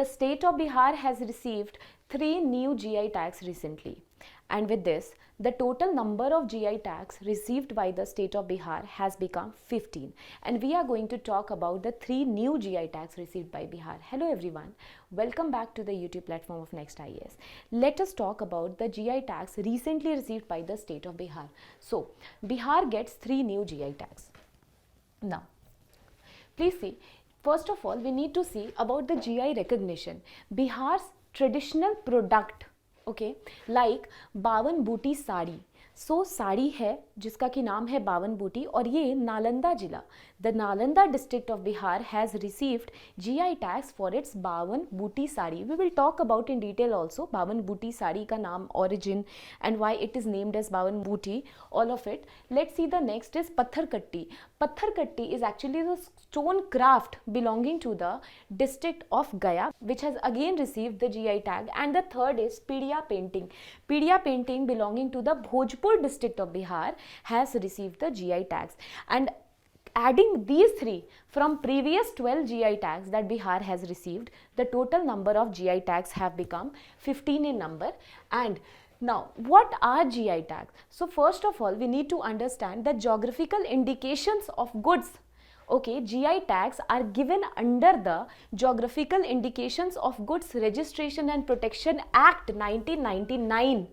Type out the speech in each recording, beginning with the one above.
the state of Bihar has received 3 new GI tags recently, and with this, the total number of GI tags received by the state of Bihar has become 15, and we are going to talk about the 3 new GI tags received by Bihar. Hello everyone, welcome back to the YouTube platform of Next IAS. Let us talk about the GI tags recently received by the state of Bihar. So, Bihar gets 3 new GI tags. Now, please see, first of all, we need to see about the GI recognition. Bihar's traditional product, okay, like बावन बूटी साड़ी. सो साड़ी है जिसका कि नाम है बावन बूटी, और ये नालंदा जिला, the Nalanda district of Bihar has received GI tags for its Bawan Buti sari. We will talk about in detail also Bawan Buti sari का नाम, origin and why it is named as Bawan Buti, all of it. Let's see the next is Patthar Katti. पत्थर कट्टी is actually the stone craft belonging to the district of Gaya, which has again received the GI tag. And the third is Pidia painting. Pidia painting belonging to the Bhojpur district of Bihar has received the GI tags. And adding these 3 from previous 12 GI tags that Bihar has received, the total number of GI tags have become 15 in number. And now, what are GI tags? So, first of all, we need to understand the geographical indications of goods. Okay, GI tags are given under the Geographical Indications of Goods Registration and Protection Act 1999,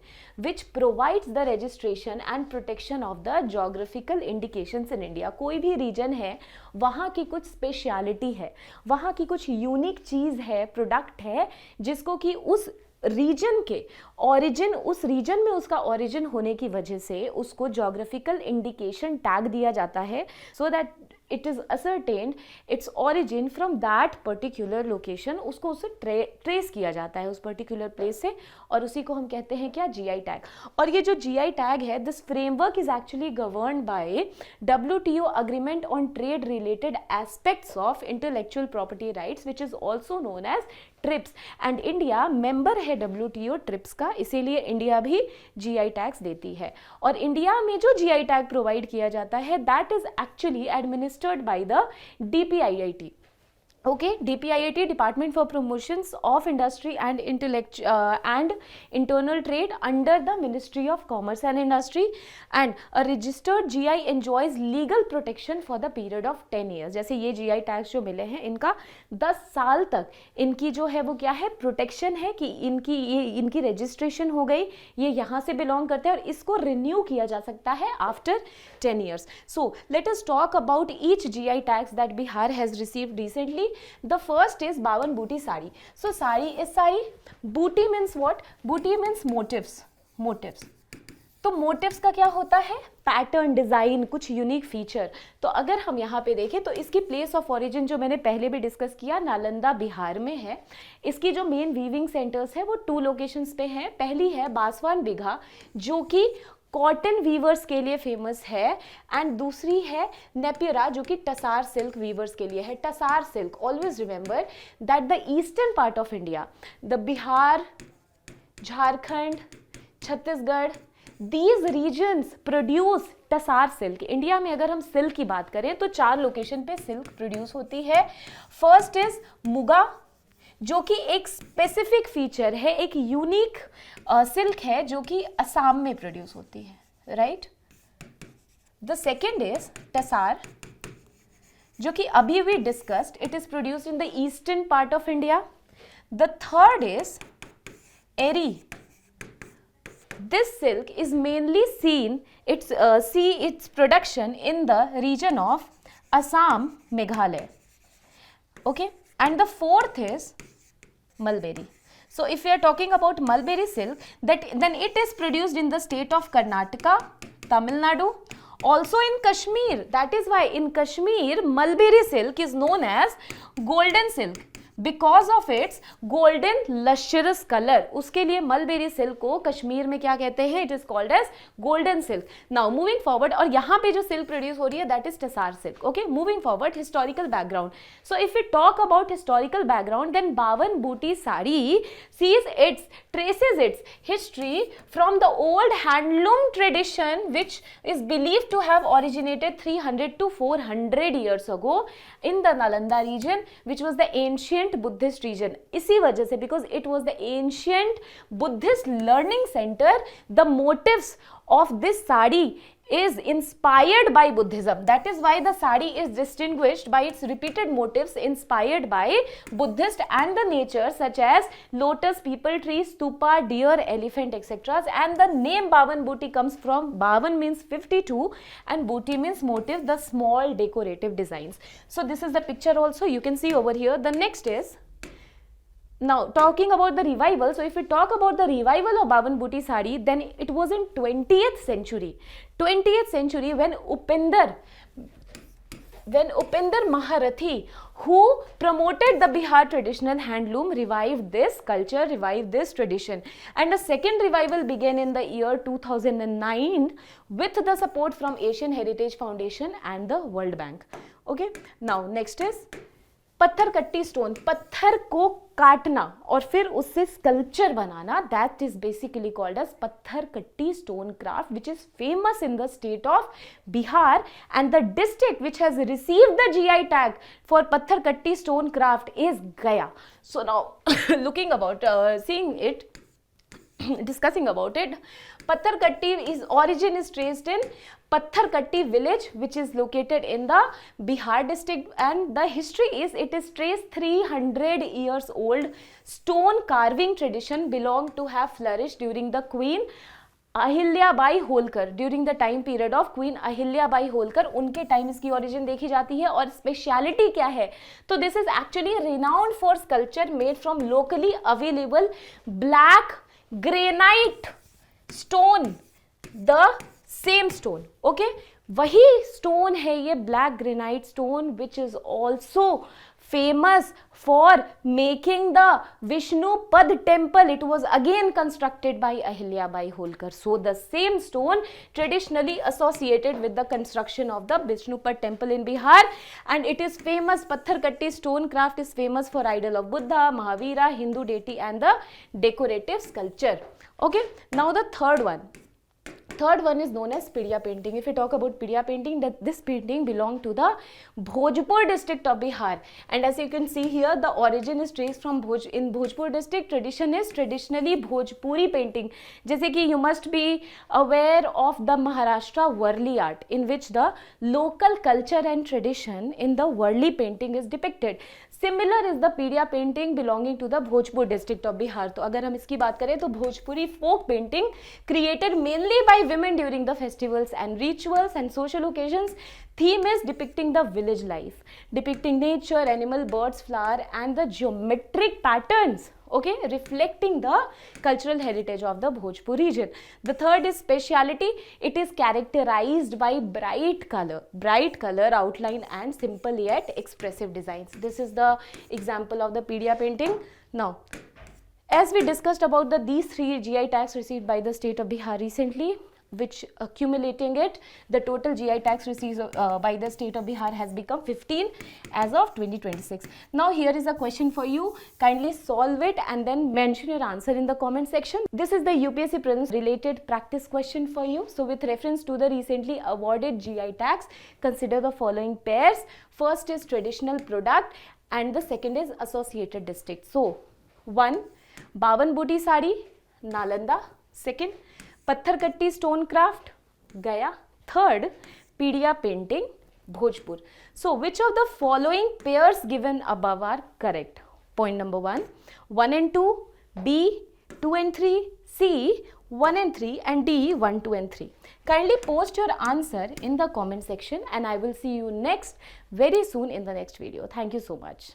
which provides the registration and protection of the geographical indications in India. कोई भी reason है, वहाँ की कुछ speciality है, वहाँ की कुछ यूनिक चीज़ है, प्रोडक्ट है, जिसको कि उस रीजन के ओरिजिन, उस रीजन में उसका ओरिजिन होने की वजह से उसको जोग्राफिकल इंडिकेशन टैग दिया जाता है, so that it is ascertained its origin from that particular location. उसको उसे ट्रेस किया जाता है उस पर्टिकुलर प्लेस से, और उसी को हम कहते हैं क्या, GI टैग. और ये जो GI टैग है, this framework is actually governed by WTO agreement on trade related aspects of intellectual property rights, which is also known as TRIPS. And India member है WTO ट्रिप्स का, इसीलिए India भी GI tags देती है. और India में जो GI tag provide किया जाता है, that is actually administered by the DPIIT. Okay, DPIIT, Department for Promotions of Industry and and Internal Trade, under the Ministry of Commerce and Industry, and a registered GI enjoys legal protection for the period of 10 years. जैसे ये GI tags जो मिले हैं, इनका 10 साल तक इनकी जो है वो क्या है, प्रोटेक्शन है कि इनकी रजिस्ट्रेशन हो गई, ये यहाँ से बिलोंग करते हैं, और इसको रिन्यू किया जा सकता है after 10 years. So let us talk about each GI tags that Bihar has received recently. The first is बावन बूटी साड़ी. So sari is sari. बूटी means what? बूटी means motifs. Motifs. तो मोटिव्स का क्या होता है, पैटर्न, डिज़ाइन, कुछ यूनिक फीचर. तो अगर हम यहाँ पे देखें तो इसकी प्लेस ऑफ ओरिजिन जो मैंने पहले भी डिस्कस किया, नालंदा बिहार में है. इसकी जो मेन वीविंग सेंटर्स है वो 2 लोकेशंस पे हैं. पहली है बासवान बिघा, जो कि कॉटन वीवर्स के लिए फेमस है, एंड दूसरी है नेपियरा, जो कि टसार सिल्क वीवर्स के लिए है. Tussar silk, always remember that the eastern part of India, the Bihar, Jharkhand, Chhattisgarh, these regions produce tussar silk. India में अगर हम सिल्क की बात करें तो 4 लोकेशन पे सिल्क प्रोड्यूस होती है. फर्स्ट इज मुगा, जो कि एक स्पेसिफिक फीचर है, एक यूनिक सिल्क है जो कि असम में प्रोड्यूस होती है, right. The second is tussar, जो कि अभी we discussed, it is produced in the eastern part of India. The third is eri. This silk is mainly seen its production in the region of Assam, Meghalaya. Okay, and the fourth is mulberry. So if we are talking about mulberry silk, then it is produced in the state of Karnataka, Tamil Nadu, also in Kashmir. That is why in Kashmir mulberry silk is known as golden silk. Because of its golden lustrous colour, उसके लिए mulberry silk को कश्मीर में क्या कहते हैं, it is called as golden silk. Now moving forward, और यहाँ पे जो सिल्क प्रोड्यूस हो रही है that is tussar silk. Okay, moving forward, historical background. So if you talk about historical background, then Bawan Buti sari traces its history from the old handloom tradition, which is believed to have originated 300 to 400 years ago in the Nalanda region, which was the ancient ancient Buddhist region, इसी वजह से because it was the ancient Buddhist learning centre, the motives of this sari is inspired by Buddhism. That is why the sari is distinguished by its repeated motifs inspired by Buddhist and the nature such as lotus, people tree, stupa, deer, elephant, etc. And the name Bavan Booty comes from, Bavan means 52 and Booty means motif, the small decorative designs. So this is the picture also you can see over here. The next is, now talking about the revival. So if we talk about the revival of Bavan Booty sari, then it was in 20th century when Upender Maharathi, who promoted the Bihar traditional handloom, revived this culture, revived this tradition. And a second revival began in the year 2009 with the support from Asian Heritage Foundation and the World Bank. Okay, now next is पत्थर Katti stone, पत्थर को काटना और फिर उससे sculpture बनाना, that is basically called as Patthar Katti stone craft, which is famous in the state of Bihar, and the district which has received the GI tag for Patthar Katti stone craft is Gaya. So now looking about seeing it, discussing about it, Patthar Katti is origin is traced in Patthar Katti village, which is located in the Bihar district, and the history is it is traced 300 years old stone carving tradition belonged to have flourished during the Queen Ahilya Bai Holkar, during the time period of Queen Ahilya Bai Holkar. उनके time इसकी origin देखी जाती है. और speciality क्या है, तो this is actually renowned for sculpture made from locally available black granite stone, the same stone. Okay, वही stone है ये black granite stone, which is also famous for making the Vishnupad temple. It was again constructed by Ahilya Bai Holkar. So the same stone traditionally associated with the construction of the Vishnupad temple in Bihar, and it is famous. Patthar Katti stone craft is famous for idol of Buddha, Mahavira, Hindu deity, and the decorative sculpture. Okay, now the third one is known as Pidia painting. If we talk about Pidia painting, that this painting belonged to the Bhojpur district of Bihar, and as you can see here, the origin is traced from Bhojpur district. Tradition is traditionally Bhojpuri painting. जैसे कि you must be aware of the Maharashtra Warli art, in which the local culture and tradition in the Warli painting is depicted. Similar is the Pidia painting belonging to the Bhojpur district of Bihar. तो अगर हम इसकी बात करें तो Bhojpuri folk painting created mainly by women during the festivals and rituals and social occasions. Theme is depicting the village life, depicting nature, animal, birds, flower, and the geometric patterns. Okay, reflecting the cultural heritage of the Bhojpur region. The third is speciality. It is characterized by bright color outline and simple yet expressive designs. This is the example of the Pidia painting. Now, as we discussed about these 3 GI tags received by the state of Bihar recently, which accumulating it, the total GI tags received by the state of Bihar has become 15 as of 2026. Now here is a question for you. Kindly solve it and then mention your answer in the comment section. This is the UPSC prelims related practice question for you. So with reference to the recently awarded GI tags, consider the following pairs. First is traditional product and the second is associated district. So 1, Bavan Booty sari, Nalanda. Second, Patthar Katti stone craft, Gaya. Third, Pidia painting, Bhojpur. So which of the following pairs given above are correct? Point number 1, 1 and 2, B, 2 and 3, C, 1 and 3, and D, 1, 2 and 3. Kindly post your answer in the comment section and I will see you very soon in the next video. Thank you so much.